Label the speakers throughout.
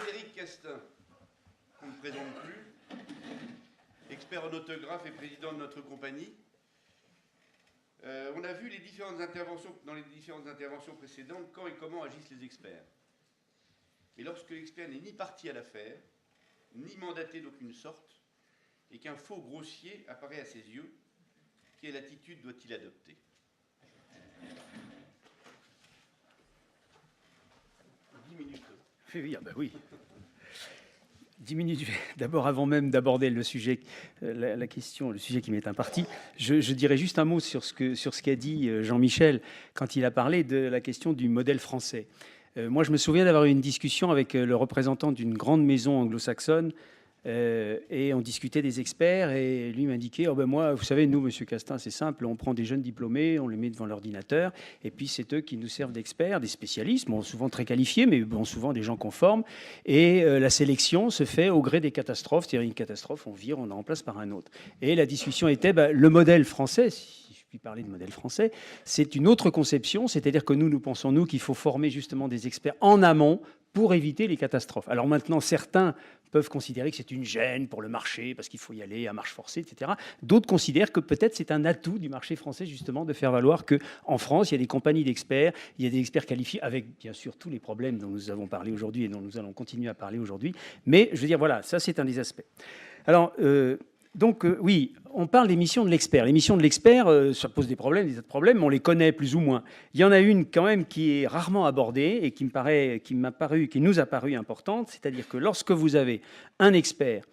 Speaker 1: Frédéric Castin, qu'on ne présente plus, expert en autographe et président de notre compagnie. On a vu dans les différentes interventions précédentes quand et comment agissent les experts. Et lorsque l'expert n'est ni partie à l'affaire, ni mandaté d'aucune sorte, et qu'un faux grossier apparaît à ses yeux, quelle attitude doit-il adopter?
Speaker 2: Oui, ah ben oui. 10 minutes. D'abord, avant même d'aborder le sujet, la question, le sujet qui m'est imparti, je dirais juste un mot sur ce qu'a dit Jean-Michel quand il a parlé de la question du modèle français. Moi, je me souviens d'avoir eu une discussion avec le représentant d'une grande maison anglo-saxonne et on discutait des experts et lui m'indiquait, oh ben moi, vous savez, nous, Monsieur Castin, c'est simple, on prend des jeunes diplômés, on les met devant l'ordinateur et puis c'est eux qui nous servent d'experts, des spécialistes, bon, souvent très qualifiés, mais bon, souvent des gens conformes. Et la sélection se fait au gré des catastrophes, c'est-à-dire une catastrophe, on vire, on en remplace par un autre. Et la discussion était, le modèle français, si je puis parler de modèle français, c'est une autre conception, c'est-à-dire que nous pensons, nous, qu'il faut former justement des experts en amont pour éviter les catastrophes. Alors maintenant, certains peuvent considérer que c'est une gêne pour le marché, parce qu'il faut y aller à marche forcée, etc. D'autres considèrent que peut-être c'est un atout du marché français, justement, de faire valoir qu'en France, il y a des compagnies d'experts, il y a des experts qualifiés, avec bien sûr tous les problèmes dont nous avons parlé aujourd'hui et dont nous allons continuer à parler aujourd'hui. Mais je veux dire, voilà, ça c'est un des aspects. Alors, oui, on parle des missions de l'expert. Les missions de l'expert, ça pose des problèmes, des tas de problèmes, mais on les connaît plus ou moins. Il y en a une quand même qui est rarement abordée et qui nous a paru importante, c'est-à-dire que lorsque vous avez un expert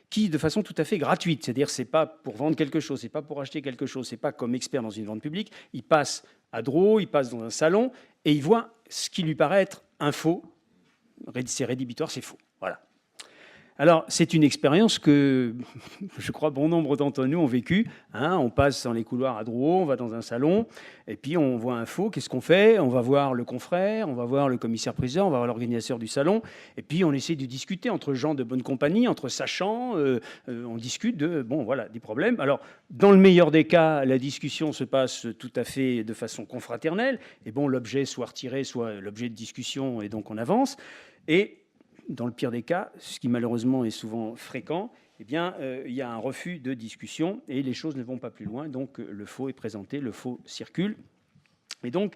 Speaker 2: qui, de façon tout à fait gratuite, c'est-à-dire c'est pas pour vendre quelque chose, c'est pas pour acheter quelque chose, c'est pas comme expert dans une vente publique, il passe à Drouot, il passe dans un salon et il voit ce qui lui paraît être un faux, c'est rédhibitoire, c'est faux. Voilà. Alors, c'est une expérience que, je crois, bon nombre d'entre nous ont vécu. On passe dans les couloirs à Drouot, on va dans un salon, et puis on voit un faux. Qu'est-ce qu'on fait? On va voir le confrère, on va voir le commissaire-priseur, on va voir l'organisateur du salon, et puis on essaie de discuter entre gens de bonne compagnie, entre sachants. On discute des problèmes. Alors, dans le meilleur des cas, la discussion se passe tout à fait de façon confraternelle, et l'objet soit retiré, soit l'objet de discussion, et donc on avance. Et dans le pire des cas, ce qui malheureusement est souvent fréquent, il y a un refus de discussion et les choses ne vont pas plus loin. Donc le faux est présenté, le faux circule. Et donc,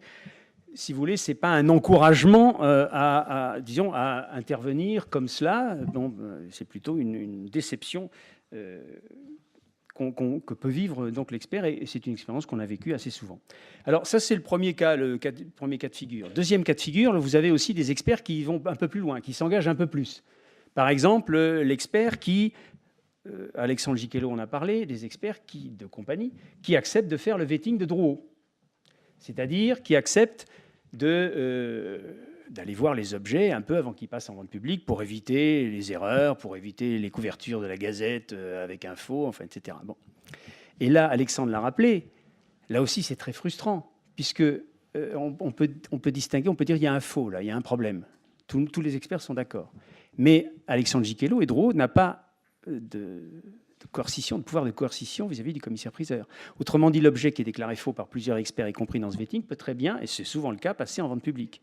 Speaker 2: si vous voulez, ce n'est pas un encouragement à intervenir comme cela. C'est plutôt une déception que peut vivre donc l'expert, et c'est une expérience qu'on a vécue assez souvent. Alors ça, c'est le premier cas de figure. Deuxième cas de figure, vous avez aussi des experts qui vont un peu plus loin, qui s'engagent un peu plus. Par exemple, l'expert qui, Alexandre Gicquelot en a parlé, des experts de compagnie qui acceptent de faire le vetting de Drouot, c'est-à-dire qui acceptent d'aller voir les objets un peu avant qu'ils passent en vente publique pour éviter les erreurs, pour éviter les couvertures de la Gazette avec un faux, etc. Bon. Et là, Alexandre l'a rappelé, là aussi c'est très frustrant, puisque on peut distinguer, on peut dire il y a un faux, là, il y a un problème. Tous les experts sont d'accord. Mais Alexandre Gicquelot et Drouot n'a pas de pouvoir de coercition vis-à-vis du commissaire-priseur. Autrement dit, l'objet qui est déclaré faux par plusieurs experts, y compris dans ce vetting, peut très bien, et c'est souvent le cas, passer en vente publique.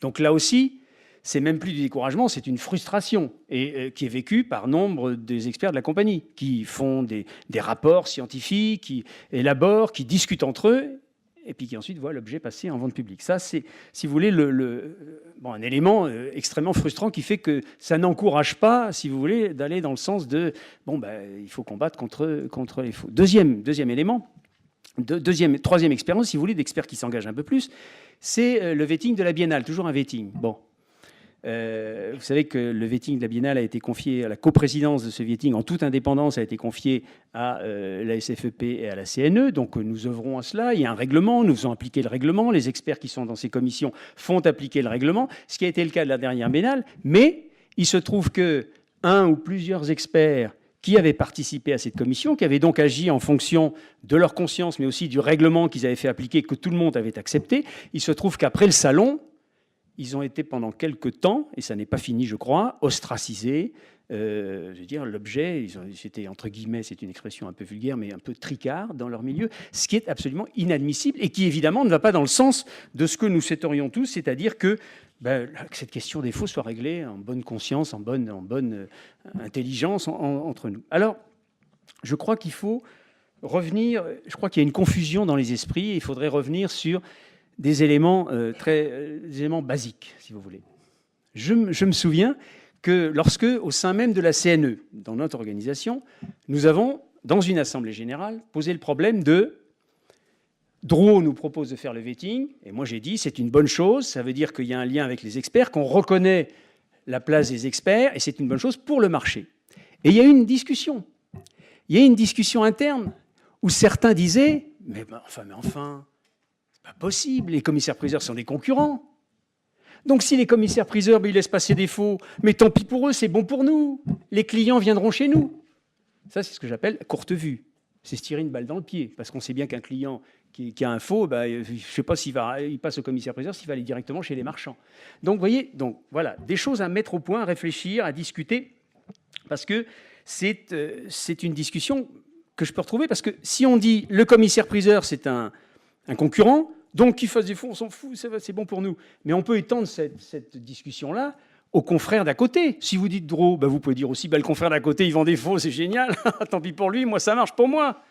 Speaker 2: Donc là aussi, c'est même plus du découragement, c'est une frustration, et qui est vécue par nombre des experts de la compagnie, qui font des rapports scientifiques, qui élaborent, qui discutent entre eux, et puis qui ensuite voient l'objet passer en vente publique. Ça, c'est, si vous voulez, un élément extrêmement frustrant qui fait que ça n'encourage pas, si vous voulez, d'aller dans le sens de il faut combattre contre les faux. Deuxième élément, troisième expérience, si vous voulez, d'experts qui s'engagent un peu plus, c'est le vetting de la Biennale, toujours un vetting. Vous savez que le vetting de la Biennale a été confié à la coprésidence de ce vetting en toute indépendance, a été confié à la SFEP et à la CNE. Donc nous œuvrons à cela. Il y a un règlement, nous faisons appliquer le règlement. Les experts qui sont dans ces commissions font appliquer le règlement, ce qui a été le cas de la dernière Biennale. Mais il se trouve que un ou plusieurs experts qui avaient participé à cette commission, qui avaient donc agi en fonction de leur conscience, mais aussi du règlement qu'ils avaient fait appliquer, que tout le monde avait accepté, il se trouve qu'après le salon, ils ont été pendant quelques temps, et ça n'est pas fini, je crois, ostracisés. Je veux dire, l'objet, c'était entre guillemets, c'est une expression un peu vulgaire, mais un peu tricard dans leur milieu, ce qui est absolument inadmissible et qui évidemment ne va pas dans le sens de ce que nous souhaiterions tous, c'est-à-dire que que cette question des faux soit réglée en bonne conscience, en bonne intelligence entre nous. Alors, je crois qu'il faut revenir, je crois qu'il y a une confusion dans les esprits, et il faudrait revenir sur des éléments, des éléments basiques, si vous voulez. Je me souviens que lorsque, au sein même de la CNE, dans notre organisation, nous avons, dans une assemblée générale, posé le problème de Drouot nous propose de faire le vetting, et moi j'ai dit c'est une bonne chose, ça veut dire qu'il y a un lien avec les experts, qu'on reconnaît la place des experts, et c'est une bonne chose pour le marché. Et il y a eu une discussion. Il y a eu une discussion interne où certains disaient mais enfin, c'est pas possible, les commissaires-priseurs sont des concurrents. Donc si les commissaires-priseurs ils laissent passer des faux, mais tant pis pour eux, c'est bon pour nous. Les clients viendront chez nous. Ça, c'est ce que j'appelle courte vue. C'est se tirer une balle dans le pied, parce qu'on sait bien qu'un client qui a un faux, je ne sais pas s'il passe au commissaire-priseur, s'il va aller directement chez les marchands. Donc, vous voyez, voilà, des choses à mettre au point, à réfléchir, à discuter, parce que c'est une discussion que je peux retrouver, parce que si on dit le commissaire-priseur, c'est un concurrent, donc qu'il fasse des faux, on s'en fout, c'est bon pour nous. Mais on peut étendre cette discussion-là aux confrères d'à côté. Si vous dites Drouot, vous pouvez dire aussi le confrère d'à côté, il vend des faux, c'est génial, tant pis pour lui, moi ça marche pour moi.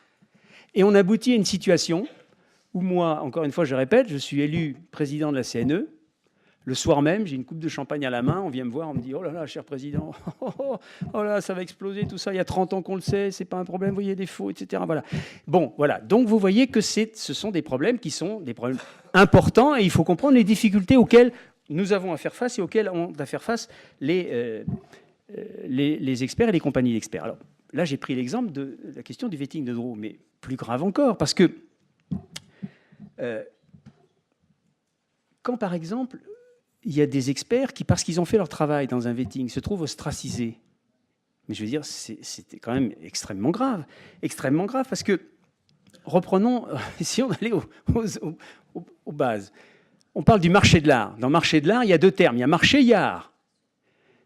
Speaker 2: Et on aboutit à une situation où moi, encore une fois, je répète, je suis élu président de la CNE. Le soir même, j'ai une coupe de champagne à la main, on vient me voir, on me dit « Oh là là, cher président, oh là, ça va exploser, tout ça, il y a 30 ans qu'on le sait, c'est pas un problème, vous voyez, des faux, etc. » Voilà. Bon, voilà. Donc, vous voyez que ce sont des problèmes qui sont des problèmes importants, et il faut comprendre les difficultés auxquelles nous avons à faire face et auxquelles ont à faire face les experts et les compagnies d'experts. Alors, là, j'ai pris l'exemple de la question du vetting de Drouot, mais plus grave encore, parce que quand, par exemple, il y a des experts qui, parce qu'ils ont fait leur travail dans un vetting, se trouvent ostracisés, mais je veux dire, c'était quand même extrêmement grave, parce que, reprenons, essayons d'aller aux bases. On parle du marché de l'art. Dans le marché de l'art, il y a deux termes, il y a marché, il y a art.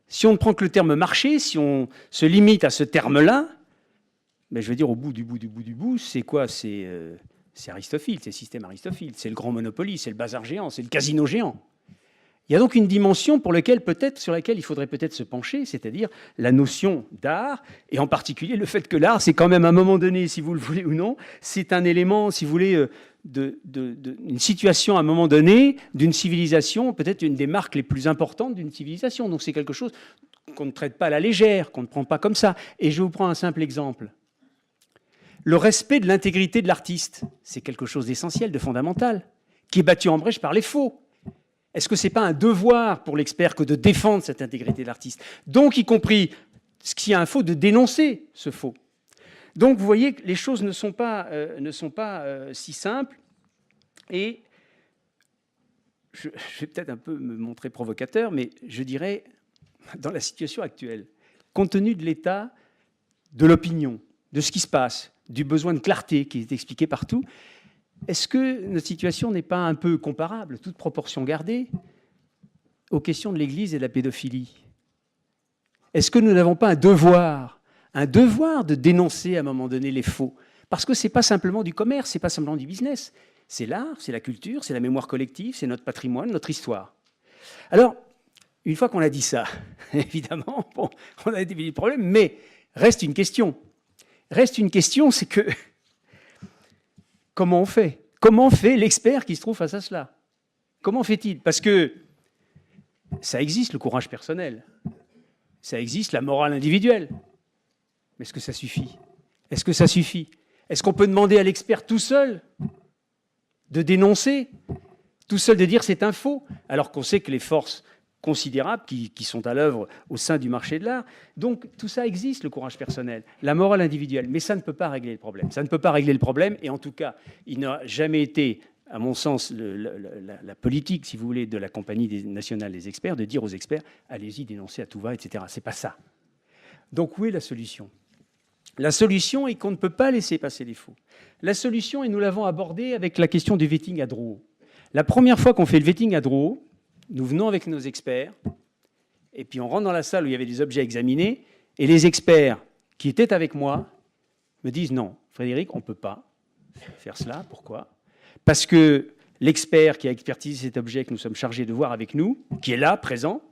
Speaker 2: Si on ne prend que le terme marché, si on se limite à ce terme-là, je veux dire, au bout du bout, c'est quoi? C'est Aristophile, c'est le système Aristophile, c'est le grand Monopoly, c'est le bazar géant, c'est le casino géant. Il y a donc une dimension sur laquelle il faudrait peut-être se pencher, c'est-à-dire la notion d'art, et en particulier le fait que l'art, c'est quand même à un moment donné, si vous le voulez ou non, c'est un élément, si vous voulez, une situation à un moment donné, d'une civilisation, peut-être une des marques les plus importantes d'une civilisation. Donc c'est quelque chose qu'on ne traite pas à la légère, qu'on ne prend pas comme ça. Et je vous prends un simple exemple. Le respect de l'intégrité de l'artiste, c'est quelque chose d'essentiel, de fondamental, qui est battu en brèche par les faux. Est-ce que ce n'est pas un devoir pour l'expert que de défendre cette intégrité de l'artiste? Donc, y compris, ce qui a un faux, de dénoncer ce faux. Donc, vous voyez que les choses ne sont pas si simples. Et je vais peut-être un peu me montrer provocateur, mais je dirais, dans la situation actuelle, compte tenu de l'état de l'opinion, de ce qui se passe, du besoin de clarté qui est expliqué partout, est-ce que notre situation n'est pas un peu comparable, toute proportion gardée, aux questions de l'Église et de la pédophilie? Est-ce que nous n'avons pas un devoir de dénoncer à un moment donné les faux? Parce que ce n'est pas simplement du commerce, ce n'est pas simplement du business. C'est l'art, c'est la culture, c'est la mémoire collective, c'est notre patrimoine, notre histoire. Alors, une fois qu'on a dit ça, évidemment, on a défini le problème, mais reste une question. C'est que comment on fait? Comment fait l'expert qui se trouve face à cela? Comment fait-il? Parce que ça existe, le courage personnel. Ça existe, la morale individuelle. Mais est-ce que ça suffit? Est-ce qu'on peut demander à l'expert tout seul de dénoncer, tout seul de dire c'est un faux, alors qu'on sait que les forces considérables qui sont à l'œuvre au sein du marché de l'art. Donc tout ça existe, le courage personnel, la morale individuelle, mais ça ne peut pas régler le problème. Ça ne peut pas régler le problème, et en tout cas, il n'a jamais été, à mon sens, la politique, si vous voulez, de la Compagnie nationale des experts, de dire aux experts, allez-y, dénoncez à tout va, etc. C'est pas ça. Donc où est la solution? La solution est qu'on ne peut pas laisser passer les faux. La solution, et nous l'avons abordée avec la question du vetting à Drouot. La première fois qu'on fait le vetting à Drouot, nous venons avec nos experts, et puis on rentre dans la salle où il y avait des objets à examiner, et les experts qui étaient avec moi me disent « Non, Frédéric, on ne peut pas faire cela. Pourquoi ? Parce que l'expert qui a expertisé cet objet que nous sommes chargés de voir avec nous, qui est là, présent.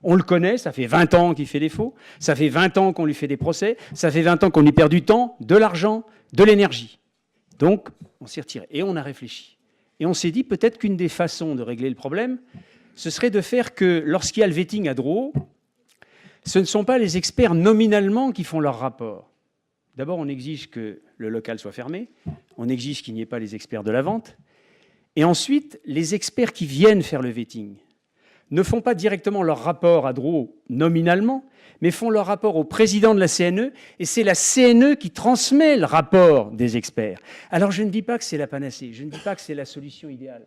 Speaker 2: On le connaît, ça fait 20 ans qu'il fait défaut, ça fait 20 ans qu'on lui fait des procès, ça fait 20 ans qu'on lui perd du temps, de l'argent, de l'énergie. Donc, on s'est retiré et on a réfléchi. Et on s'est dit peut-être qu'une des façons de régler le problème, ce serait de faire que lorsqu'il y a le vetting à Drouot, ce ne sont pas les experts nominalement qui font leur rapport. D'abord, on exige que le local soit fermé, on exige qu'il n'y ait pas les experts de la vente, et ensuite, les experts qui viennent faire le vetting ne font pas directement leur rapport à Drouot nominalement, mais font leur rapport au président de la CNE, et c'est la CNE qui transmet le rapport des experts. Alors je ne dis pas que c'est la panacée, je ne dis pas que c'est la solution idéale.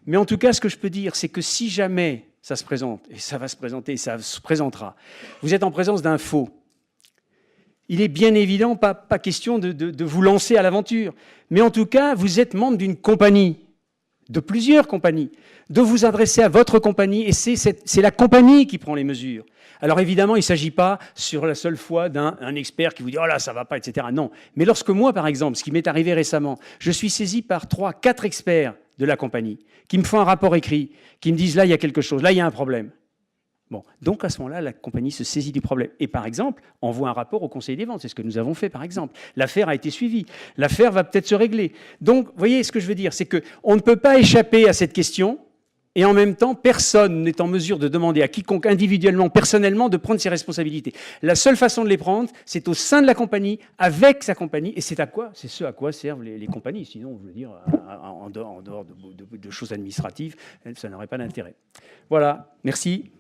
Speaker 2: Mais en tout cas, ce que je peux dire, c'est que si jamais ça se présente, et ça va se présenter, et ça se présentera, vous êtes en présence d'un faux, il est bien évident, pas question de vous lancer à l'aventure, mais en tout cas, vous êtes membre d'une compagnie, de plusieurs compagnies, de vous adresser à votre compagnie, et c'est la compagnie qui prend les mesures. Alors évidemment, il ne s'agit pas sur la seule fois d'un expert qui vous dit « Oh là, ça ne va pas, etc. » Non. Mais lorsque moi, par exemple, ce qui m'est arrivé récemment, je suis saisi par 3, 4 experts de la compagnie qui me font un rapport écrit, qui me disent « Là, il y a quelque chose, là, il y a un problème. » Bon, donc à ce moment-là, la compagnie se saisit du problème. Et par exemple, envoie un rapport au Conseil des ventes. C'est ce que nous avons fait, par exemple. L'affaire a été suivie. L'affaire va peut-être se régler. Donc, vous voyez, ce que je veux dire, c'est qu'on ne peut pas échapper à cette question, et en même temps, personne n'est en mesure de demander à quiconque individuellement, personnellement, de prendre ses responsabilités. La seule façon de les prendre, c'est au sein de la compagnie, avec sa compagnie, et c'est ce à quoi servent les compagnies. Sinon, je veux dire, en dehors de choses administratives, ça n'aurait pas d'intérêt. Voilà, merci.